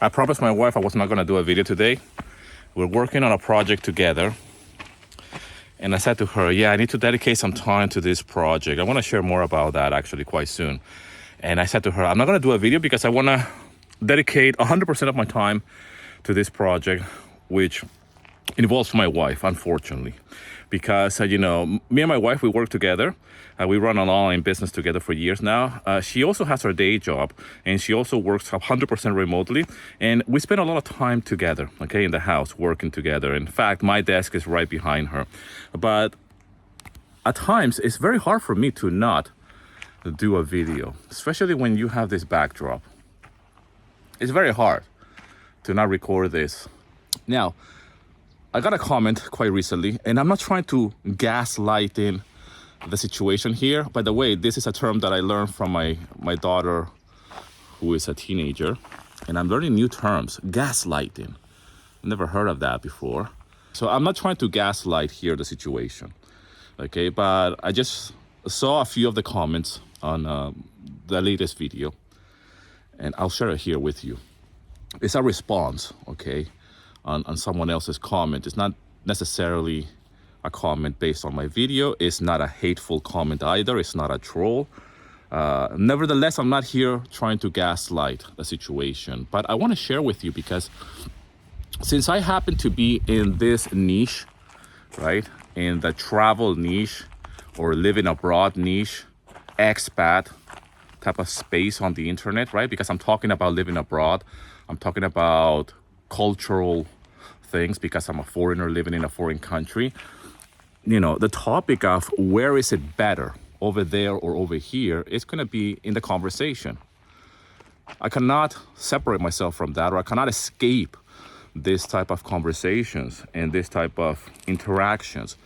I promised my wife I was not going to do a video today. We're working on a project together. And I said to her, yeah, I need to dedicate some time to this project. I want to share more about that actually quite soon. And I said to her, I'm not going to do a video because I want to dedicate 100% of my time to this project, which involves my wife, unfortunately. Because, me and my wife, we work together. We run an online business together for years now. She also has her day job, and she also works 100% remotely. And we spend a lot of time together, okay, in the house, working together. In fact, my desk is right behind her. But at times, it's very hard for me to not do a video, especially when you have this backdrop. It's very hard to not record this. Now, I got a comment quite recently, and I'm not trying to gaslight in the situation here. By the way, this is a term that I learned from my daughter, who is a teenager, and I'm learning new terms. Gaslighting. Never heard of that before. So I'm not trying to gaslight here the situation, okay? But I just saw a few of the comments on the latest video, and I'll share it here with you. It's a response, okay, on someone else's comment. It's not necessarily a comment based on my video. It's not a hateful comment either. It's not a troll. Nevertheless, I'm not here trying to gaslight the situation, but I want to share with you because since I happen to be in this niche, right, in the travel niche or living abroad niche, expat type of space on the internet, right, because I'm talking about living abroad, I'm talking about cultural things because I'm a foreigner living in a foreign country. The topic of where is it better, over there or over here, is going to be in the conversation. I cannot separate myself from that, or I cannot escape this type of conversations and this type of interactions.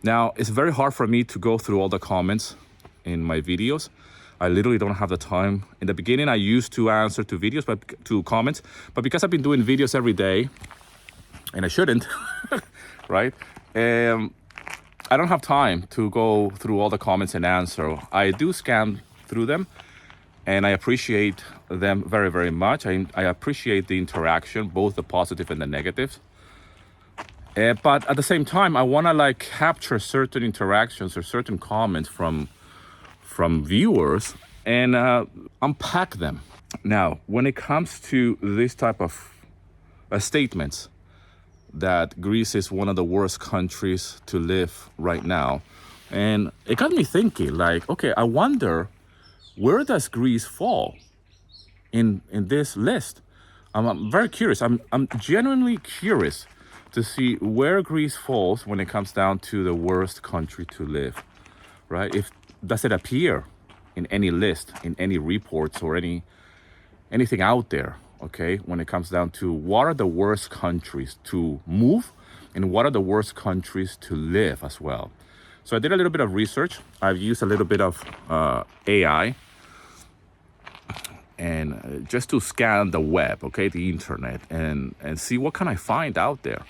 Now, it's very hard for me to go through all the comments in my videos. I literally don't have the time. In the beginning, I used to answer to comments, but because I've been doing videos every day, and I shouldn't, right? I don't have time to go through all the comments and answer. I do scan through them, and I appreciate them very, very much. I appreciate the interaction, both the positive and the negatives. But at the same time, I want to capture certain interactions or certain comments from viewers and unpack them. Now, when it comes to this type of statements, that Greece is one of the worst countries to live right now. And it got me thinking, okay, I wonder, where does Greece fall in this list? I'm very curious. I'm genuinely curious to see where Greece falls when it comes down to the worst country to live, right? Does it appear in any list, in any reports or anything out there? Okay, when it comes down to what are the worst countries to move and what are the worst countries to live as well. So I did a little bit of research. I've used a little bit of AI and just to scan the web, okay, the internet, and see what can I find out there.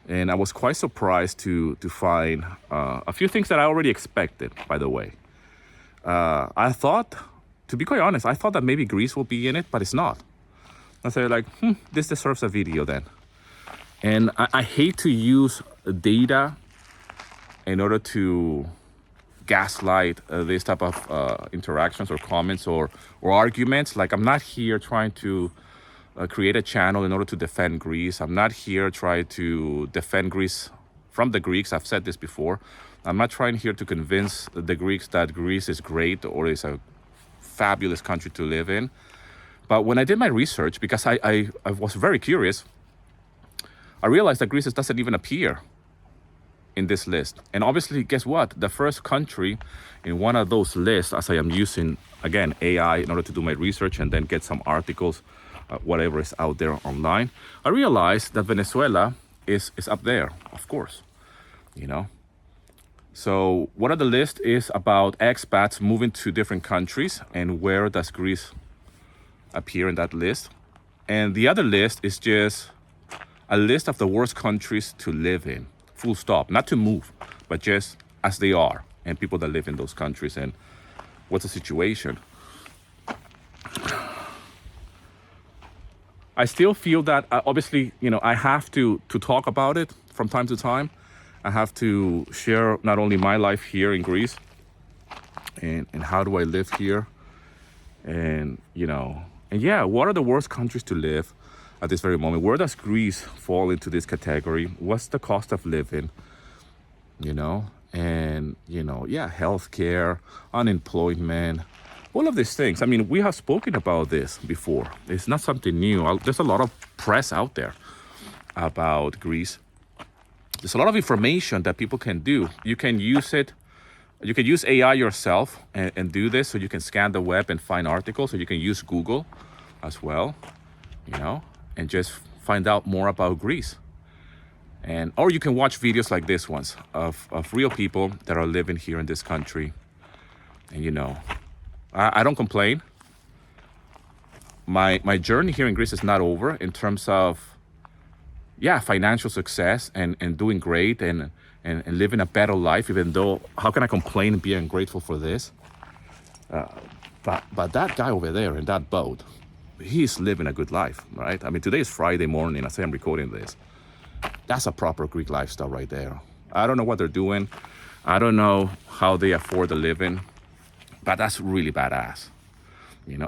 And I was quite surprised to find a few things that I already expected, by the way. I thought, to be quite honest, I thought that maybe Greece will be in it, but it's not. I say this deserves a video then. And I hate to use data in order to gaslight this type of interactions or comments or arguments. I'm not here trying to create a channel in order to defend Greece. I'm not here trying to defend Greece from the Greeks. I've said this before. I'm not trying here to convince the Greeks that Greece is great or is a fabulous country to live in. But when I did my research, because I was very curious, I realized that Greece doesn't even appear in this list. And obviously, guess what? The first country in one of those lists, as I am using, again, AI in order to do my research and then get some articles, whatever is out there online, I realized that Venezuela is up there, of course, So one of the list is about expats moving to different countries, and where does Greece appear in that list. And the other list is just a list of the worst countries to live in, full stop, not to move, but just as they are, and people that live in those countries and what's the situation. I still feel that obviously, I have to talk about it from time to time. I have to share not only my life here in Greece and how do I live here, and yeah, what are the worst countries to live at this very moment? Where does Greece fall into this category? What's the cost of living? Yeah, healthcare, unemployment, all of these things. I mean, we have spoken about this before. It's not something new. There's a lot of press out there about Greece. There's a lot of information that people can do. You can use it. You can use AI yourself and do this. So you can scan the web and find articles. So you can use Google as well, and just find out more about Greece. Or you can watch videos like this ones of real people that are living here in this country. And I don't complain. My journey here in Greece is not over in terms of financial success and doing great and living a better life, even though how can I complain and be ungrateful for this? But that guy over there in that boat, he's living a good life, right? I mean, today is Friday morning as I'm recording this. That's a proper Greek lifestyle right there. I don't know what they're doing. I don't know how they afford a living, but that's really badass.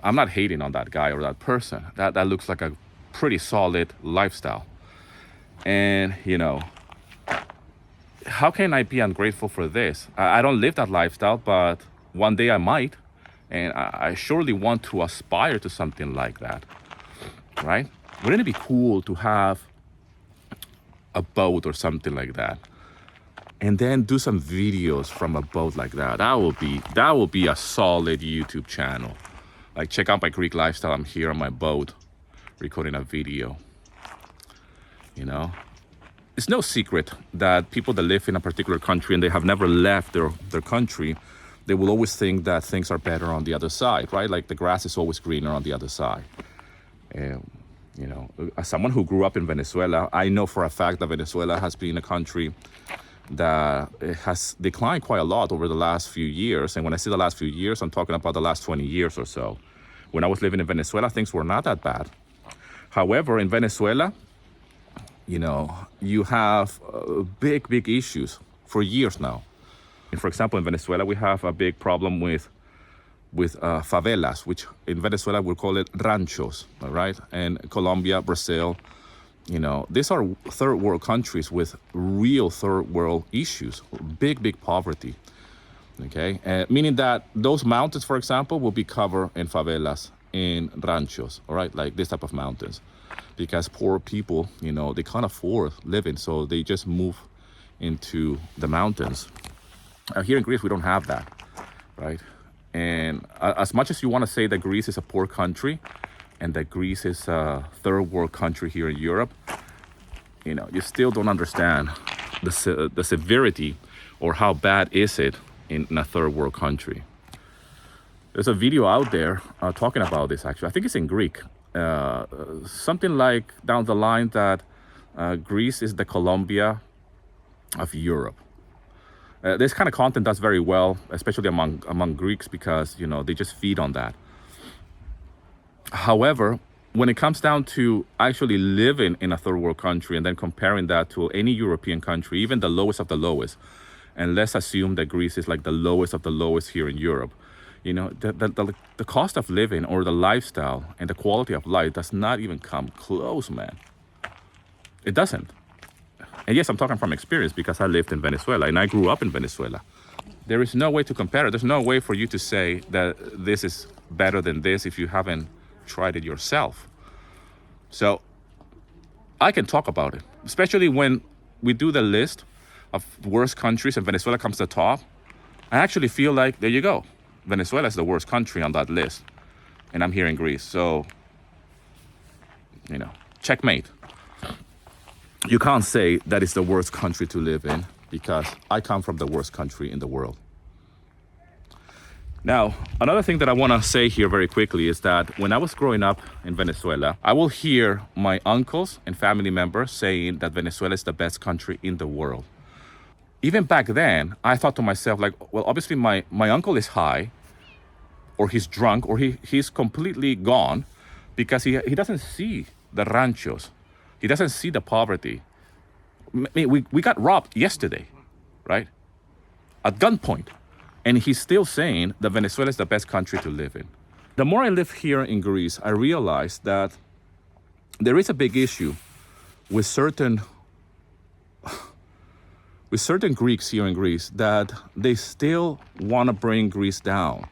I'm not hating on that guy or that person. That looks like a pretty solid lifestyle. And, how can I be ungrateful for this? I don't live that lifestyle, but one day I might. And I surely want to aspire to something like that, right? Wouldn't it be cool to have a boat or something like that? And then do some videos from a boat like that. That will be a solid YouTube channel. Like, check out my Greek lifestyle. I'm here on my boat recording a video. It's no secret that people that live in a particular country and they have never left their country, they will always think that things are better on the other side, right? Like the grass is always greener on the other side. As someone who grew up in Venezuela, I know for a fact that Venezuela has been a country that has declined quite a lot over the last few years. And when I say the last few years, I'm talking about the last 20 years or so. When I was living in Venezuela, things were not that bad. However, in Venezuela, you have big issues for years now. And for example, in Venezuela, we have a big problem with favelas, which in Venezuela we call it ranchos, all right? And Colombia, Brazil, these are third world countries with real third world issues, big poverty, okay? Meaning that those mountains, for example, will be covered in favelas, in ranchos, all right? Like this type of mountains. Because poor people, they can't afford living, so they just move into the mountains. Here in Greece, we don't have that, right? And as much as you want to say that Greece is a poor country and that Greece is a third world country here in Europe, you still don't understand the severity or how bad is it in a third world country. There's a video out there talking about this, actually. I think it's in Greek. Something like down the line that Greece is the Colombia of Europe. This kind of content does very well, especially among Greeks, because they just feed on that. However, when it comes down to actually living in a third world country and then comparing that to any European country, even the lowest of the lowest, and let's assume that Greece is like the lowest of the lowest here in Europe, the cost of living or the lifestyle and the quality of life does not even come close, man. It doesn't. And yes, I'm talking from experience because I lived in Venezuela and I grew up in Venezuela. There is no way to compare it. There's no way for you to say that this is better than this if you haven't tried it yourself. So I can talk about it, especially when we do the list of worst countries and Venezuela comes to the top. I actually feel like, there you go. Venezuela is the worst country on that list. And I'm here in Greece. So, checkmate. You can't say that it's the worst country to live in because I come from the worst country in the world. Now, another thing that I want to say here very quickly is that when I was growing up in Venezuela, I will hear my uncles and family members saying that Venezuela is the best country in the world. Even back then, I thought to myself, like, well, obviously my uncle is high, or he's drunk, or he's completely gone because he doesn't see the ranchos. He doesn't see the poverty. We got robbed yesterday, right? At gunpoint. And he's still saying that Venezuela is the best country to live in. The more I live here in Greece, I realize that there is a big issue with certain Greeks here in Greece that they still want to bring Greece down.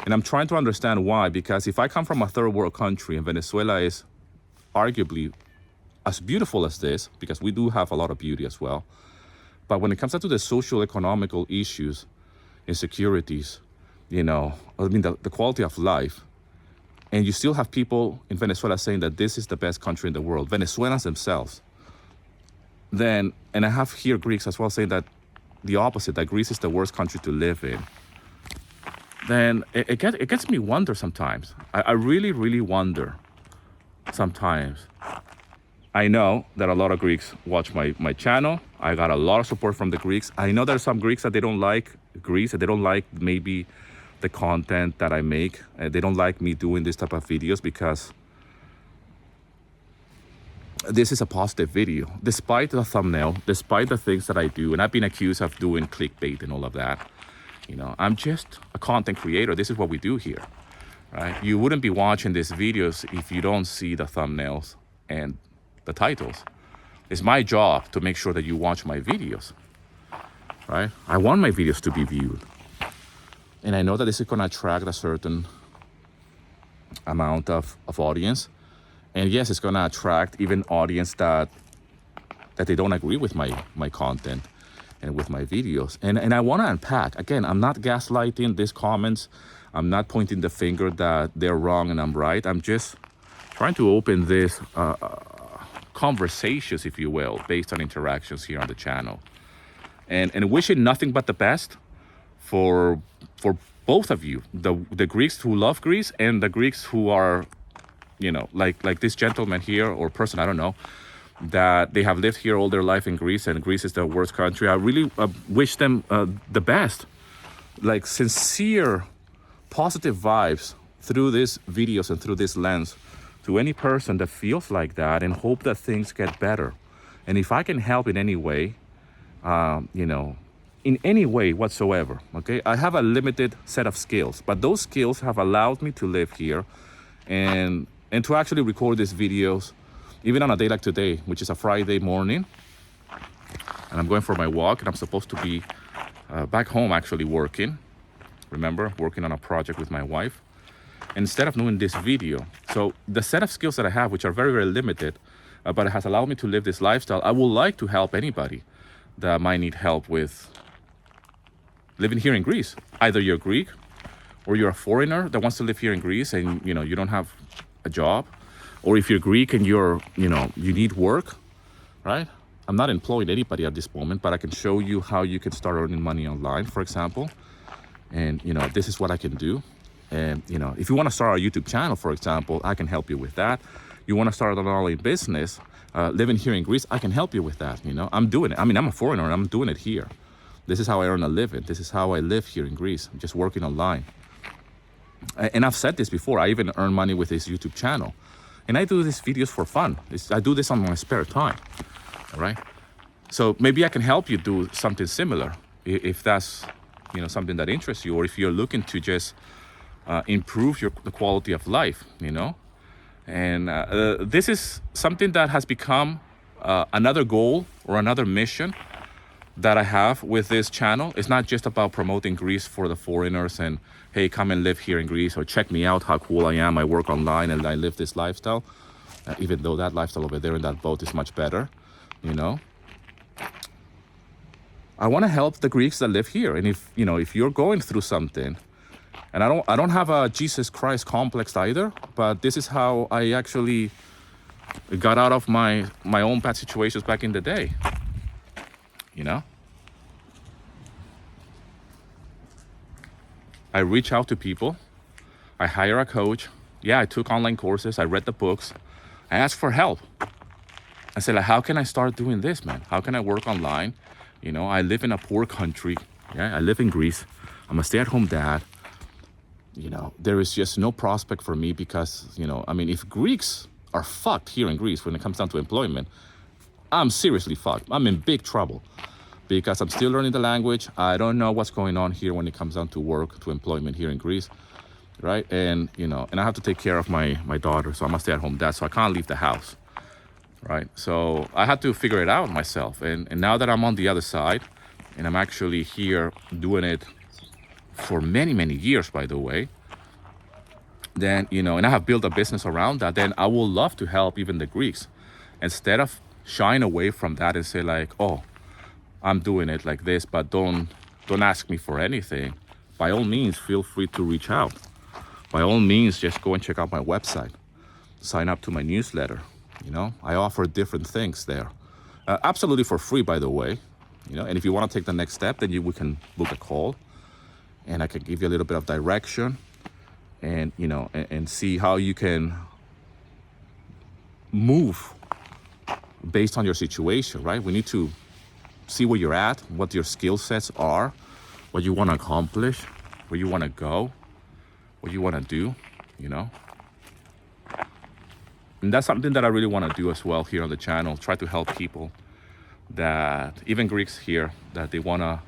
And I'm trying to understand why, because if I come from a third world country and Venezuela is arguably as beautiful as this, because we do have a lot of beauty as well, but when it comes down to the social economical issues, insecurities, the quality of life, and you still have people in Venezuela saying that this is the best country in the world, Venezuelans themselves, then, and I have here Greeks as well saying that the opposite, that Greece is the worst country to live in, then it gets me wonder sometimes. I really, really wonder sometimes. I know that a lot of Greeks watch my channel. I got a lot of support from the Greeks. I know there are some Greeks that they don't like Greece, that they don't like maybe the content that I make. They don't like me doing this type of videos because this is a positive video. Despite the thumbnail, despite the things that I do, and I've been accused of doing clickbait and all of that, I'm just a content creator. This is what we do here, right? You wouldn't be watching these videos if you don't see the thumbnails and the titles. It's my job to make sure that you watch my videos, right? I want my videos to be viewed. And I know that this is gonna attract a certain amount of audience. And yes, it's gonna attract even audience that they don't agree with my content and with my videos. And I wanna unpack, again, I'm not gaslighting these comments. I'm not pointing the finger that they're wrong and I'm right. I'm just trying to open this conversations, if you will, based on interactions here on the channel, and wishing nothing but the best for both of you, the Greeks who love Greece and the Greeks who are, like this gentleman here or person, I don't know, that they have lived here all their life in Greece and Greece is the worst country. I really wish them the best, like sincere, positive vibes through these videos and through this lens to any person that feels like that and hope that things get better. And if I can help in any way, in any way whatsoever, okay? I have a limited set of skills, but those skills have allowed me to live here and to actually record these videos, even on a day like today, which is a Friday morning. And I'm going for my walk and I'm supposed to be back home actually working. Remember, working on a project with my wife. Instead of doing this video. So the set of skills that I have, which are very, very limited, but it has allowed me to live this lifestyle, I would like to help anybody that might need help with living here in Greece. Either you're Greek or you're a foreigner that wants to live here in Greece and you don't have a job, or if you're Greek and you need work, right? I'm not employing anybody at this moment, but I can show you how you can start earning money online, for example. And this is what I can do. And if you want to start a YouTube channel, for example, I can help you with that. You want to start an online business, living here in Greece, I can help you with that. I'm doing it. I mean, I'm a foreigner and I'm doing it here. This is how I earn a living. This is how I live here in Greece. I'm just working online. And I've said this before, I even earn money with this YouTube channel. And I do these videos for fun. I do this on my spare time, all right? So maybe I can help you do something similar if that's, something that interests you, or if you're looking to just improve the quality of life, And this is something that has become another goal or another mission that I have with this channel. It's not just about promoting Greece for the foreigners and, hey, come and live here in Greece, or check me out how cool I am. I work online and I live this lifestyle, even though that lifestyle over there in that boat is much better, I want to help the Greeks that live here. And if you're going through something, and I don't have a Jesus Christ complex either, but this is how I actually got out of my own bad situations back in the day, I reach out to people, I hire a coach. Yeah, I took online courses, I read the books, I asked for help. I said, how can I start doing this, man? How can I work online? I live in a poor country. Yeah, I live in Greece. I'm a stay-at-home dad. There is just no prospect for me because, if Greeks are fucked here in Greece when it comes down to employment. I'm seriously fucked. I'm in big trouble because I'm still learning the language. I don't know what's going on here when it comes down to work, to employment here in Greece, right? And, and I have to take care of my daughter, so I'm a stay-at-home dad, so I can't leave the house, right? So I had to figure it out myself. And now that I'm on the other side, and I'm actually here doing it for many, many years, by the way, then, and I have built a business around that, then I will love to help even the Greeks. Instead of shying away from that and say like, oh, I'm doing it like this, but don't ask me for anything. By all means, feel free to reach out. By all means, just go and check out my website. Sign up to my newsletter. I offer different things there. Absolutely for free, by the way. And if you want to take the next step, then we can book a call and I can give you a little bit of direction and, and see how you can move based on your situation, right? We need to see where you're at, what your skill sets are, what you want to accomplish, where you want to go, what you want to do, And that's something that I really want to do as well here on the channel, try to help people that, even Greeks here, that they want to,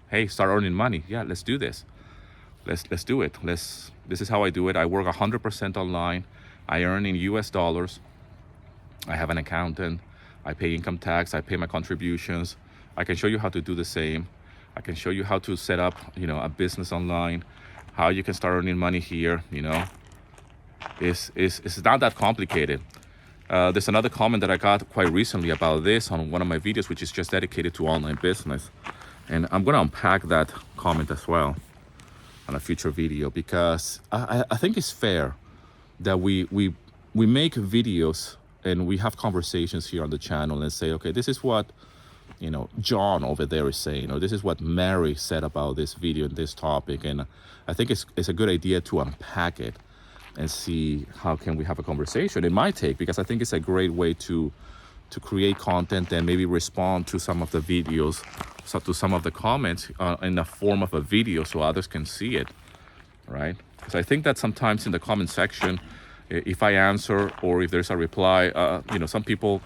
hey, start earning money. Yeah, let's do this. Let's do it. This is how I do it. I work 100% online. I earn in US dollars. I have an accountant. I pay income tax. I pay my contributions. I can show you how to do the same. I can show you how to set up, a business online, how you can start earning money here, It's not that complicated. There's another comment that I got quite recently about this on one of my videos, which is just dedicated to online business. And I'm going to unpack that comment as well on a future video, because I think it's fair that we make videos and we have conversations here on the channel and say, okay, this is what, John over there is saying, or this is what Mary said about this video and this topic. And I think it's a good idea to unpack it and see how can we have a conversation, in my take, because I think it's a great way to create content and maybe respond to some of the videos, so to some of the comments in the form of a video so others can see it, right? Because I think that sometimes in the comment section, if I answer or if there's a reply, some people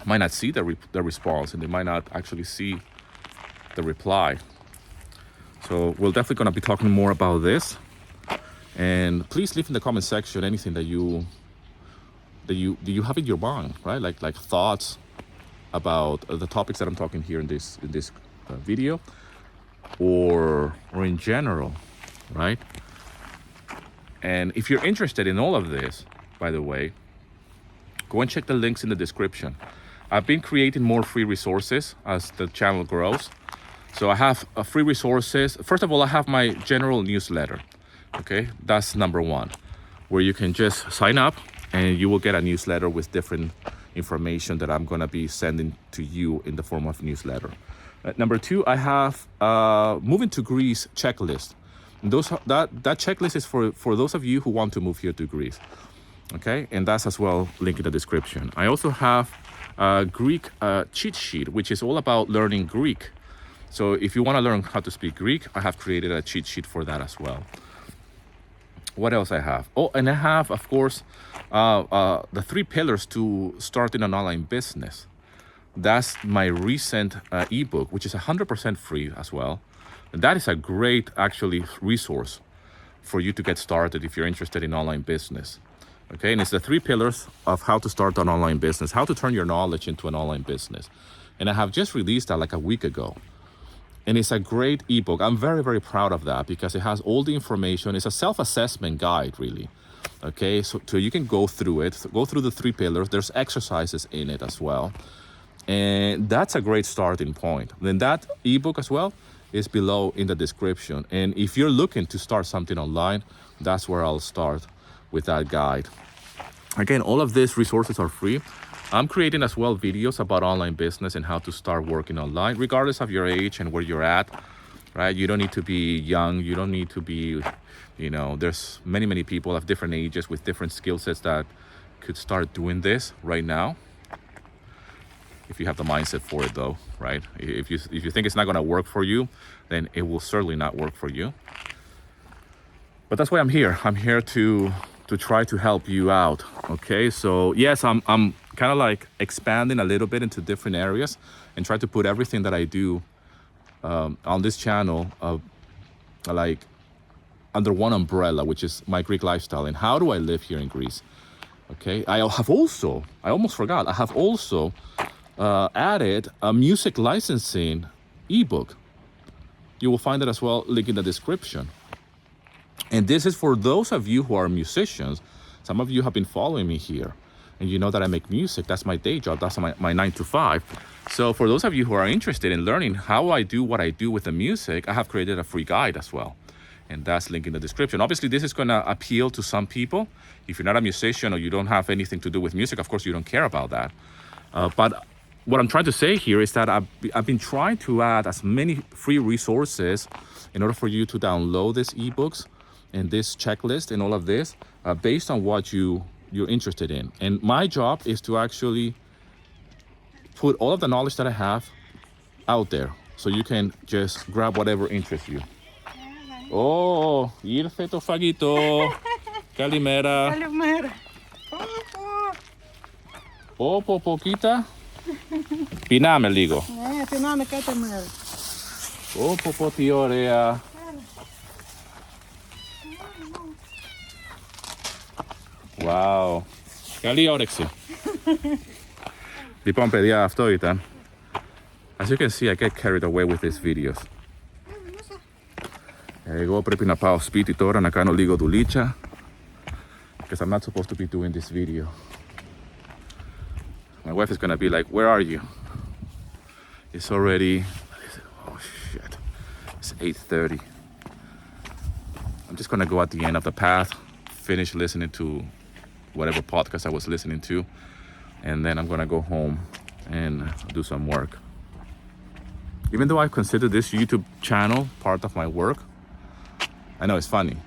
might not see the response and they might not actually see the reply. So we're definitely going to be talking more about this. And please leave in the comment section anything that you have in your mind, right? Like thoughts about the topics that I'm talking here in this video, or in general, right? And if you're interested in all of this, by the way, go and check the links in the description. I've been creating more free resources as the channel grows. So I have free resources. First of all, I have my general newsletter. Okay, that's number one, where you can just sign up and you will get a newsletter with different information that I'm gonna be sending to you in the form of newsletter. Number two, I have moving to Greece checklist. And that checklist is for those of you who want to move here to Greece. Okay, and that's as well linked in the description. I also have a Greek cheat sheet, which is all about learning Greek. So if you want to learn how to speak Greek, I have created a cheat sheet for that as well. What else I have? Oh, and I have, of course, the 3 pillars to starting an online business. That's my recent ebook, which is 100% free as well. And that is a great, actually, resource for you to get started if you're interested in online business. Okay, and it's the 3 pillars of how to start an online business, how to turn your knowledge into an online business. And I have just released that like a week ago. And it's a great ebook. I'm very, very proud of that because it has all the information. It's a self-assessment guide, really. Okay, so you can go through it, go through the 3 pillars. There's exercises in it as well. And that's a great starting point. Then that ebook as well is below in the description. And if you're looking to start something online, that's where I'll start with that guide. Again, all of these resources are free. I'm creating as well videos about online business and how to start working online, regardless of your age and where you're at, right? You don't need to be young. You don't need to be, there's many, many people of different ages with different skill sets that could start doing this right now. If you have the mindset for it though, right? If you think it's not gonna work for you, then it will certainly not work for you. But that's why I'm here. I'm here to to try to help you out. Okay, so yes, I'm kind of like expanding a little bit into different areas and try to put everything that I do on this channel like under one umbrella, which is my Greek lifestyle and how do I live here in Greece. Okay, I almost forgot, I have also added a music licensing ebook. You will find it as well, link in the description. And this is for those of you who are musicians. Some of you have been following me here and you know that I make music. That's my day job. That's my 9 to 5. So for those of you who are interested in learning how I do what I do with the music, I have created a free guide as well. And that's linked in the description. Obviously, this is going to appeal to some people. If you're not a musician or you don't have anything to do with music, of course, you don't care about that. But what I'm trying to say here is that I've been trying to add as many free resources in order for you to download these ebooks and this checklist and all of this based on what you're interested in. And my job is to actually put all of the knowledge that I have out there so you can just grab whatever interests you. Oh, ήρθε το φαγητό. Καλημέρα. Καλημέρα. Πω, κοίτα. Πεινάμε λίγο. Ναι, πεινάμε κάθε μέρα. Πω, τι ωραία. Wow. Καλή όρεξη. Λοιπόν, παιδιά, αυτό ήταν. As you can see, I get carried away with these videos. Εγώ πρέπει να πάω σπίτι τώρα να κάνω λίγο δουλίτσα. Because I'm not supposed to be doing this video. My wife is gonna be like, where are you? It's already, oh shit, it's 8:30. I'm just gonna go at the end of the path, finish listening to whatever podcast I was listening to, and then I'm gonna go home and do some work. Even though I consider this YouTube channel part of my work, I know it's funny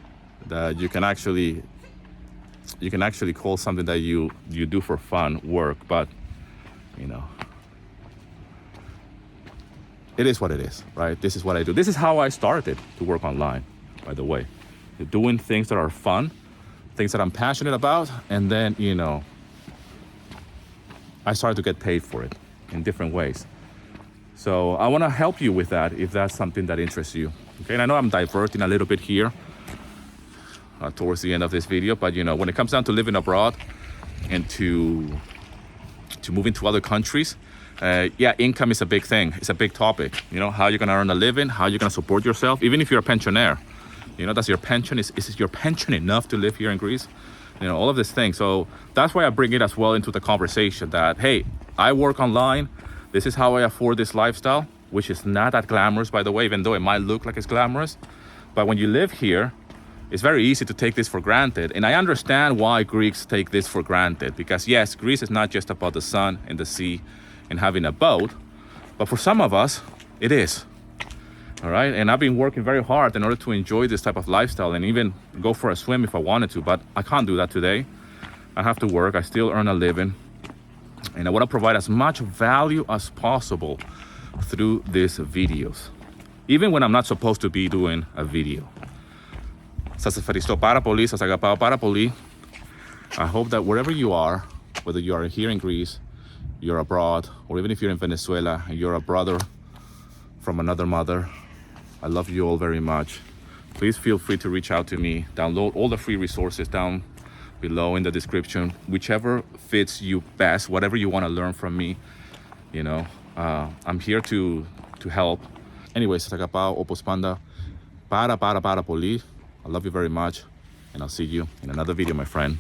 that you can actually call something that you do for fun work, but you know, it is what it is, right? This is what I do. This is how I started to work online, by the way. Doing things that are fun, things that I'm passionate about, and then, you know, I started to get paid for it in different ways. So I want to help you with that if that's something that interests you. Okay, and I know I'm diverting a little bit here towards the end of this video, but you know, when it comes down to living abroad and to moving to other countries, yeah, income is a big thing. It's a big topic. You know, how you're gonna earn a living, how you're gonna support yourself, even if you're a pensioner. You know, that's your pension. Is your pension enough to live here in Greece? You know, all of these things. So that's why I bring it as well into the conversation that, hey, I work online. This is how I afford this lifestyle, which is not that glamorous, by the way, even though it might look like it's glamorous. But when you live here, it's very easy to take this for granted. And I understand why Greeks take this for granted. Because yes, Greece is not just about the sun and the sea and having a boat. But for some of us, it is. All right, and I've been working very hard in order to enjoy this type of lifestyle and even go for a swim if I wanted to, but I can't do that today. I have to work, I still earn a living, and I want to provide as much value as possible through these videos, even when I'm not supposed to be doing a video. Σας ευχαριστώ πάρα πολύ, σας αγαπάω πάρα πολύ. I hope that wherever you are, whether you are here in Greece, you're abroad, or even if you're in Venezuela and you're a brother from another mother, I love you all very much. Please feel free to reach out to me. Download all the free resources down below in the description. Whichever fits you best, whatever you want to learn from me, you know, I'm here to help. Anyways, σας αγαπάω όπως πάντα πάρα πολύ. I love you very much, and I'll see you in another video, my friend.